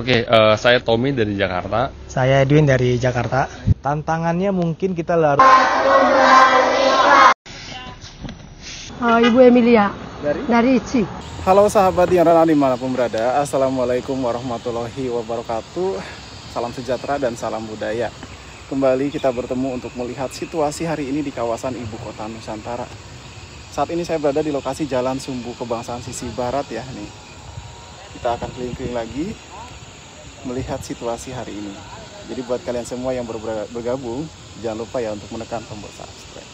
Oke, saya Tommy dari Jakarta. Saya Edwin dari Jakarta. Tantangannya mungkin kita harus... Ibu Emilia dari ICI. Halo sahabat yang rana dimanapun berada, Assalamualaikum warahmatullahi wabarakatuh. Salam sejahtera dan salam budaya. Kembali kita bertemu untuk melihat situasi hari ini di kawasan Ibu Kota Nusantara. Saat ini saya berada di lokasi Jalan Sumbu Kebangsaan sisi barat ya nih. Kita akan keliling-keliling lagi melihat situasi hari ini. Jadi buat kalian semua yang baru bergabung, jangan lupa ya untuk menekan tombol subscribe.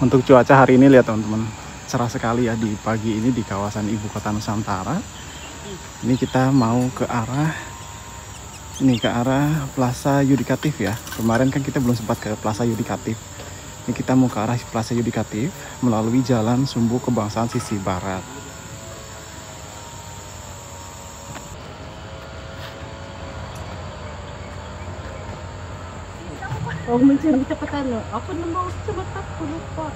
Untuk cuaca hari ini lihat teman-teman, cerah sekali ya di pagi ini di kawasan Ibu Kota Nusantara. Ini kita mau ke arah Plaza Yudikatif ya. Kemarin kan kita belum sempat ke Plaza Yudikatif. Ini kita mau ke arah Plaza Yudikatif melalui Jalan Sumbu Kebangsaan sisi barat. Oh, mencari kecepatan lo. Aku mau cepat aku lupa.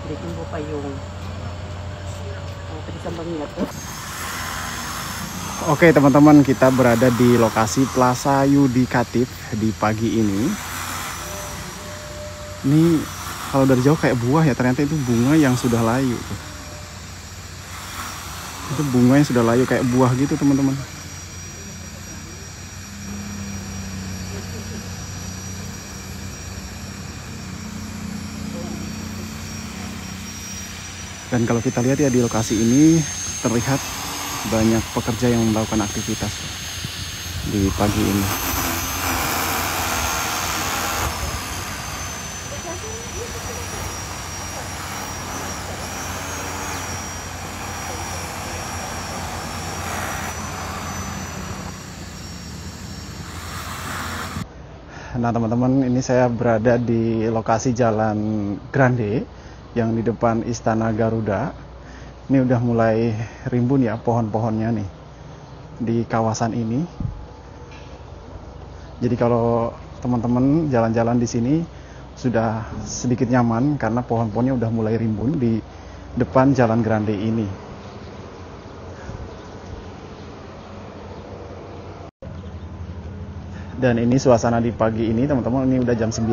Bikin mo pa yung tersambang niya to. Oke teman-teman, kita berada di lokasi Plaza Yudikatif di pagi ini. Ini kalau dari jauh kayak buah ya, ternyata itu bunga yang sudah layu tuh. Itu bunga yang sudah layu kayak buah gitu teman-teman. Dan kalau kita lihat ya di lokasi ini terlihat banyak pekerja yang melakukan aktivitas di pagi ini. Nah teman-teman, ini saya berada di lokasi Jalan Grande yang di depan Istana Garuda. Ini udah mulai rimbun ya pohon-pohonnya nih di kawasan ini. Jadi kalau teman-teman jalan-jalan di sini sudah sedikit nyaman karena pohon-pohonnya udah mulai rimbun di depan Jalan Grande ini. Dan ini suasana di pagi ini teman-teman, ini udah jam 9,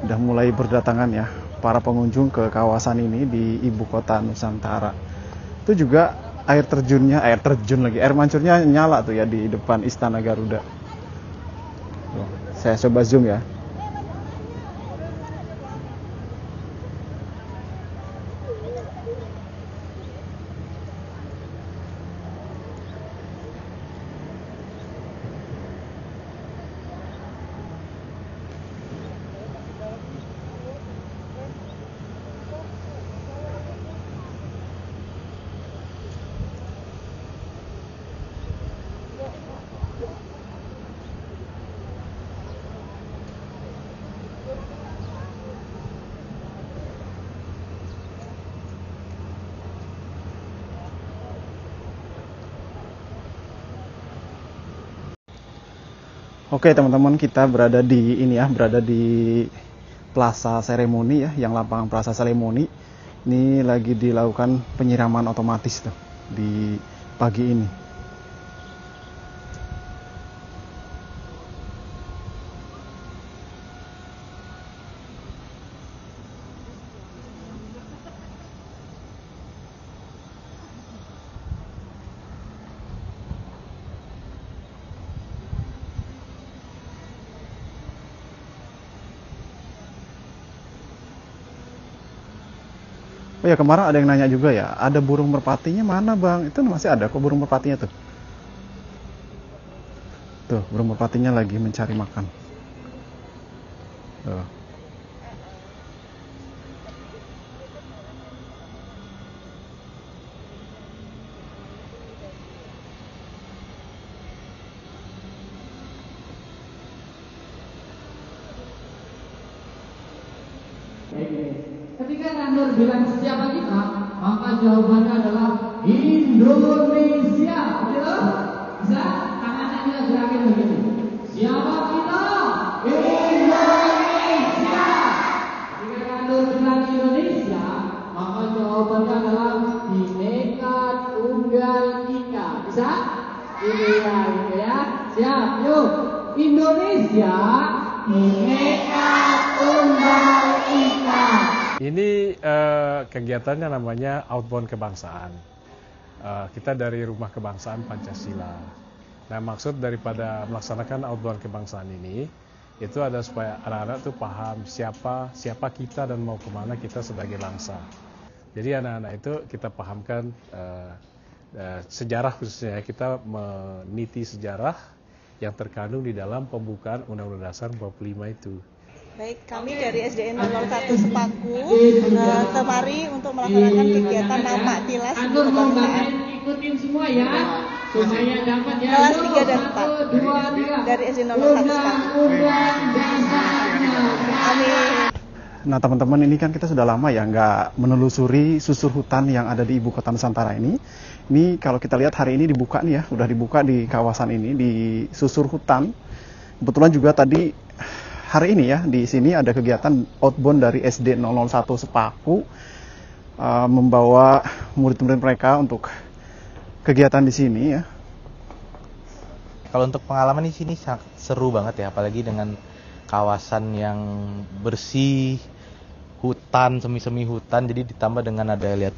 udah mulai berdatangan ya para pengunjung ke kawasan ini di Ibu Kota Nusantara. Itu juga air mancurnya nyala tuh ya di depan Istana Garuda. Tuh, saya coba zoom ya. Oke teman-teman, kita berada di Plaza Seremoni ya, yang lapangan Plaza Seremoni. Ini lagi dilakukan penyiraman otomatis tuh di pagi ini. Oh ya, kemarin ada yang nanya juga ya, ada burung merpatinya mana bang? Itu masih ada kok burung merpatinya tuh. Tuh, burung merpatinya lagi mencari makan. Tuh. Ketika Randur bilang siapa kita, maka jawabannya adalah Indonesia. Betul? Bisa? Tangannya kita gerakin begini. Siapa kita? Indonesia. Ketika Randur bilang Indonesia, maka jawabannya adalah Bhinneka Tunggal Ika. Bisa? Ini ya. Siap, yuk. Indonesia, Bhinneka Tunggal Ika. Ini kegiatannya namanya Outbound Kebangsaan. Kita dari Rumah Kebangsaan Pancasila. Nah, maksud daripada melaksanakan Outbound Kebangsaan ini, itu ada supaya anak-anak tuh paham siapa kita dan mau kemana kita sebagai bangsa. Jadi anak-anak itu kita pahamkan sejarah khususnya, kita meniti sejarah yang terkandung di dalam pembukaan Undang-Undang Dasar 45 itu. Baik, kami dari SDN 001 Sepaku kemari untuk melaksanakan kegiatan nama tilas ibu kebangsaan. Ikutin semua ya, supaya dapat ya. Kelas 3 dan 4 dari SDN 001 Sepaku. Amin. Nah teman-teman, ini kan kita sudah lama ya nggak menelusuri susur hutan yang ada di ibu kota Nusantara ini. Ini kalau kita lihat hari ini dibuka nih ya, udah dibuka di kawasan ini, di susur hutan. Kebetulan juga tadi hari ini ya, di sini ada kegiatan outbound dari SD 001 Sepaku, membawa murid-murid mereka untuk kegiatan di sini ya. Kalau untuk pengalaman di sini seru banget ya, apalagi dengan kawasan yang bersih, hutan, semi-semi hutan, jadi ditambah dengan ada lihat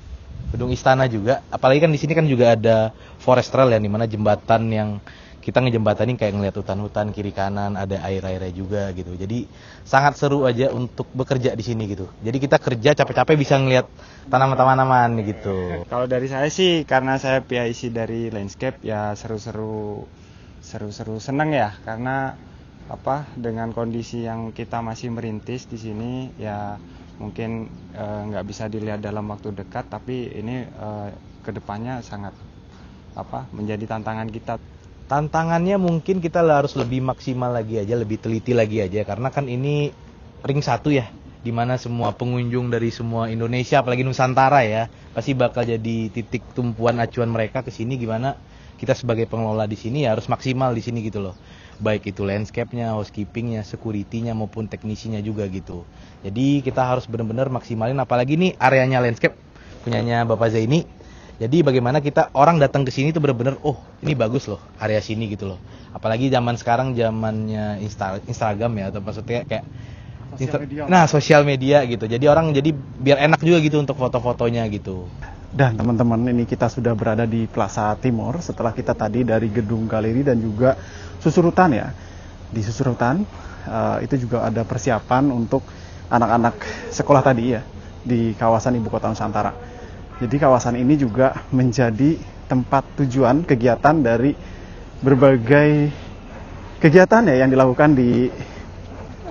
gedung istana juga. Apalagi kan di sini kan juga ada forest trail ya, di mana jembatan yang kita ngejembatanin kayak ngeliat hutan-hutan kiri kanan, ada air-airnya juga gitu. Jadi sangat seru aja untuk bekerja di sini gitu. Jadi kita kerja capek-capek bisa ngeliat tanaman-tanaman gitu. Kalau dari saya sih, karena saya PIC dari landscape ya seru-seru seneng ya, karena dengan kondisi yang kita masih merintis di sini ya mungkin nggak bisa dilihat dalam waktu dekat, tapi ini kedepannya sangat menjadi tantangan kita. Tantangannya mungkin kita harus lebih maksimal lagi aja, lebih teliti lagi aja, karena kan ini ring 1 ya, dimana semua pengunjung dari semua Indonesia, apalagi Nusantara ya, pasti bakal jadi titik tumpuan acuan mereka ke sini. Gimana kita sebagai pengelola di sini ya harus maksimal di sini gitu loh, baik itu landscape-nya, housekeeping-nya, security-nya maupun teknisinya juga gitu. Jadi kita harus benar-benar maksimalin, apalagi nih areanya landscape punyanya Bapak Zaini. Jadi bagaimana kita orang datang ke sini tuh benar-benar, oh ini bagus loh area sini gitu loh. Apalagi zaman sekarang zamannya Instagram ya, atau maksudnya kayak sosial media gitu. Jadi orang jadi biar enak juga gitu untuk foto-fotonya gitu. Dan teman-teman, ini kita sudah berada di Plaza Timur setelah kita tadi dari gedung galeri dan juga susur hutan ya. Di susur hutan itu juga ada persiapan untuk anak-anak sekolah tadi ya di kawasan ibu kota Nusantara. Jadi kawasan ini juga menjadi tempat tujuan kegiatan dari berbagai kegiatan ya yang dilakukan di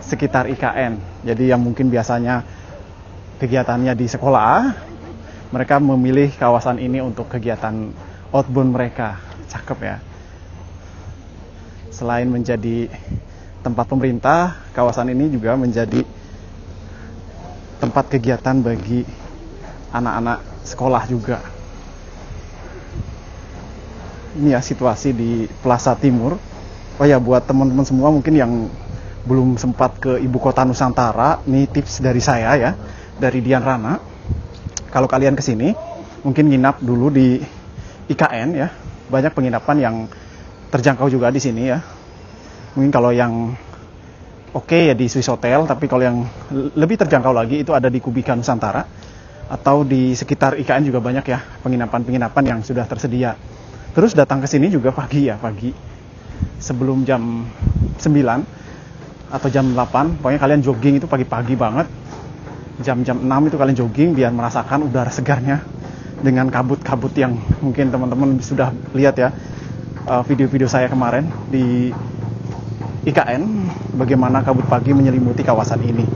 sekitar IKN. Jadi yang mungkin biasanya kegiatannya di sekolah, mereka memilih kawasan ini untuk kegiatan outbound mereka. Cakep ya. Selain menjadi tempat pemerintah, kawasan ini juga menjadi tempat kegiatan bagi anak-anak sekolah juga. Ini ya situasi di Plaza Timur. Oh ya, buat teman-teman semua mungkin yang belum sempat ke ibu kota Nusantara, ini tips dari saya ya, dari Dian Rana. Kalau kalian ke sini, mungkin nginap dulu di IKN ya. Banyak penginapan yang terjangkau juga di sini ya. Mungkin kalau yang oke ya di Swiss Hotel, tapi kalau yang lebih terjangkau lagi itu ada di Kubika Nusantara. Atau di sekitar IKN juga banyak ya penginapan-penginapan yang sudah tersedia. Terus datang ke sini juga pagi ya, pagi. Sebelum jam 9 atau jam 8, pokoknya kalian jogging itu pagi-pagi banget. Jam-jam 6 itu kalian jogging biar merasakan udara segarnya dengan kabut-kabut yang mungkin teman-teman sudah lihat ya video-video saya kemarin di IKN, bagaimana kabut pagi menyelimuti kawasan ini.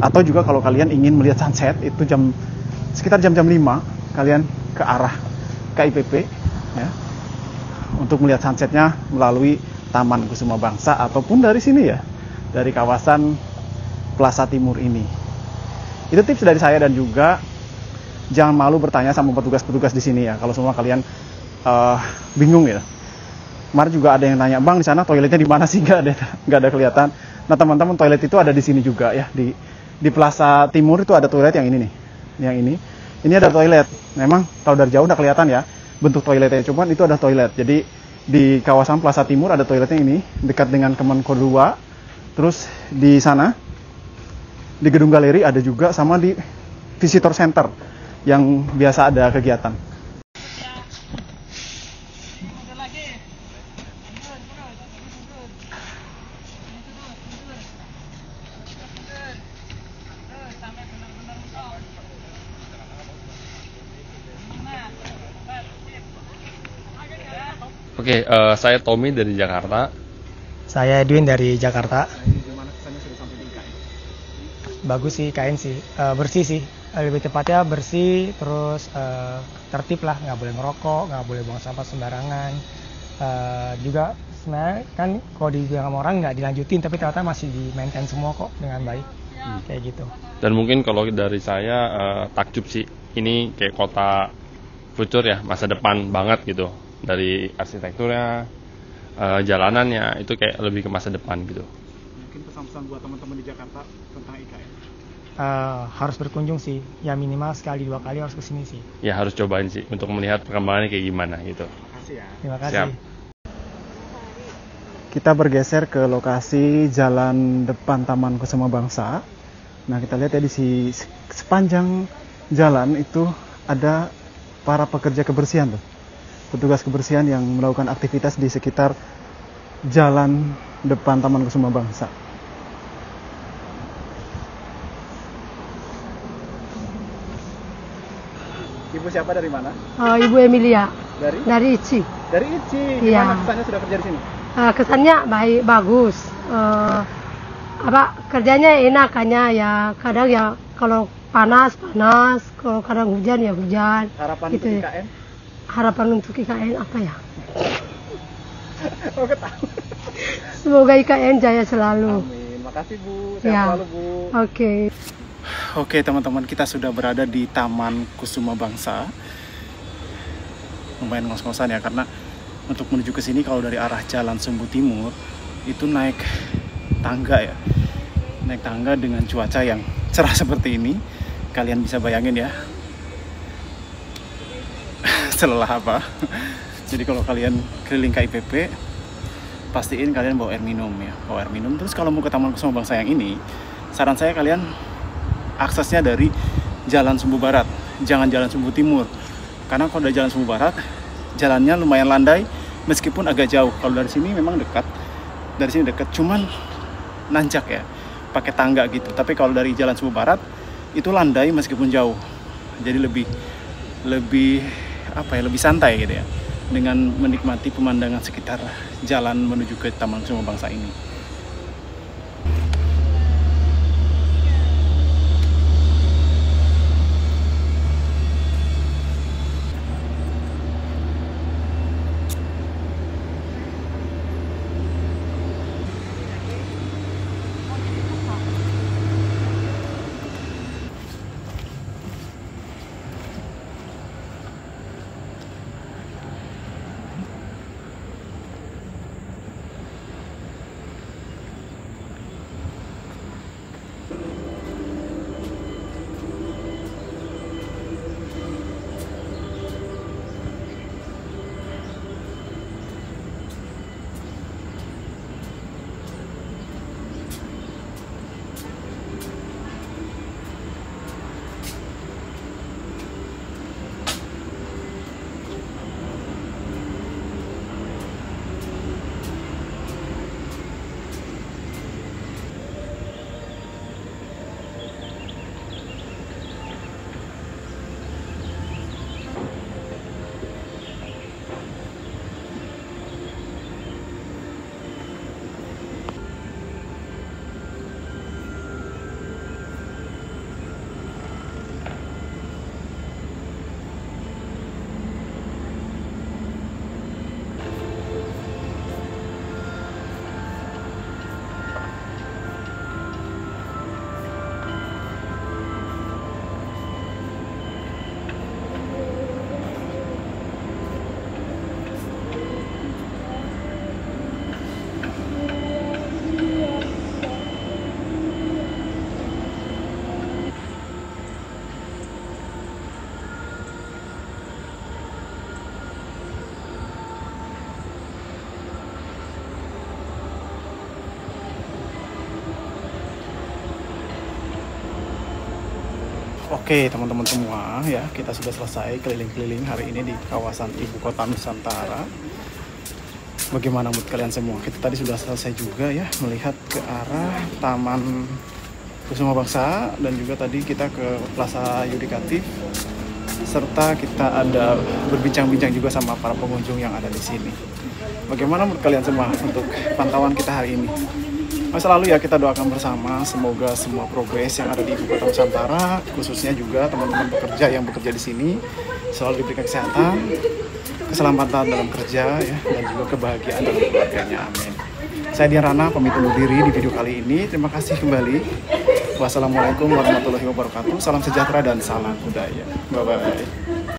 Atau juga kalau kalian ingin melihat sunset itu sekitar jam-jam 5 kalian ke arah KIPP ya, untuk melihat sunsetnya melalui Taman Kusuma Bangsa ataupun dari sini ya, dari kawasan Plaza Timur ini. Itu tips dari saya, dan juga jangan malu bertanya sama petugas-petugas di sini ya. Kalau semua kalian bingung ya. Kemarin juga ada yang nanya, Bang di sana toiletnya di mana sih? Nggak ada kelihatan. Nah teman-teman, toilet itu ada di sini juga ya. Di Plaza Timur itu ada toilet yang ini nih. Yang ini. Ini ada toilet. Memang kalau dari jauh udah kelihatan ya bentuk toiletnya. Cuman itu ada toilet. Jadi di kawasan Plaza Timur ada toiletnya ini, dekat dengan Kemenko 2. Terus di sana, di Gedung Galeri ada juga, sama di Visitor Center yang biasa ada kegiatan. Oke, saya Tommy dari Jakarta. Saya Edwin dari Jakarta. Bagus sih IKN sih, bersih sih, lebih tepatnya bersih, terus tertib lah, nggak boleh merokok, nggak boleh buang sampah sembarangan. Juga sebenarnya kan kalau dibilang sama orang nggak dilanjutin, tapi ternyata masih di maintain semua kok dengan baik, kayak gitu. Dan mungkin kalau dari saya takjub sih, ini kayak kota future ya, masa depan banget gitu. Dari arsitekturnya, jalanannya, itu kayak lebih ke masa depan gitu. Mungkin pesan-pesan buat teman-teman di Jakarta tentang IKN? Harus berkunjung sih, ya minimal sekali 2 kali harus kesini sih. Ya harus cobain sih, untuk melihat perkembangannya kayak gimana gitu. Makasih ya. Terima kasih. Siap. Kita bergeser ke lokasi jalan depan Taman Kusuma Bangsa. Nah kita lihat ya di sepanjang jalan itu ada para pekerja kebersihan tuh. Petugas kebersihan yang melakukan aktivitas di sekitar jalan depan Taman Kusuma Bangsa. Ibu siapa, dari mana? Ibu Emilia. Dari ICI. Dari ICI. Iya. Gimana kesannya sudah kerja di sini? Kesannya bagus. Kerjanya enak kayaknya ya. Kadang ya kalau panas, kalau kadang hujan ya hujan. Harapan gitu. untuk IKN? Harapan untuk IKN apa ya? Oh, ketahu. Semoga IKN jaya selalu. Amin. Makasih Bu. Sehat Ya. selalu Bu. Oke. Oke teman-teman, kita sudah berada di Taman Kusuma Bangsa. Lumayan ngos-ngosan ya, karena untuk menuju ke sini kalau dari arah Jalan Sumbu Timur itu naik tangga ya. Naik tangga dengan cuaca yang cerah seperti ini. Kalian bisa bayangin ya. Selelah apa. Jadi kalau kalian keliling KIPP, pastiin kalian bawa air minum ya. Bawa air minum. Terus kalau mau ke Taman Kusuma Bangsa yang ini, saran saya kalian aksesnya dari Jalan Sumbu Barat, jangan Jalan Sumbu Timur. Karena kalau dari Jalan Sumbu Barat, jalannya lumayan landai, meskipun agak jauh. Kalau dari sini memang dekat, cuman nanjak ya, pakai tangga gitu. Tapi kalau dari Jalan Sumbu Barat, itu landai meskipun jauh. Jadi lebih santai gitu ya, dengan menikmati pemandangan sekitar jalan menuju ke Taman Kusuma Bangsa ini. Oke teman-teman semua ya, kita sudah selesai keliling-keliling hari ini di kawasan Ibu Kota Nusantara. Bagaimana mood kalian semua? Kita tadi sudah selesai juga ya melihat ke arah Taman Kusuma Bangsa, dan juga tadi kita ke Plaza Yudikatif, serta kita ada berbincang-bincang juga sama para pengunjung yang ada di sini. Bagaimana menurut kalian semua untuk pantauan kita hari ini? Selalu ya kita doakan bersama, semoga semua progres yang ada di Ibu Kota Nusantara, khususnya juga teman-teman pekerja yang bekerja di sini, selalu diberikan kesehatan, keselamatan dalam kerja ya, dan juga kebahagiaan dalam keluarganya. Amin. Saya Dian Rana, pamit undur diri di video kali ini. Terima kasih kembali. Wassalamualaikum warahmatullahi wabarakatuh. Salam sejahtera dan salam budaya. Bye-bye.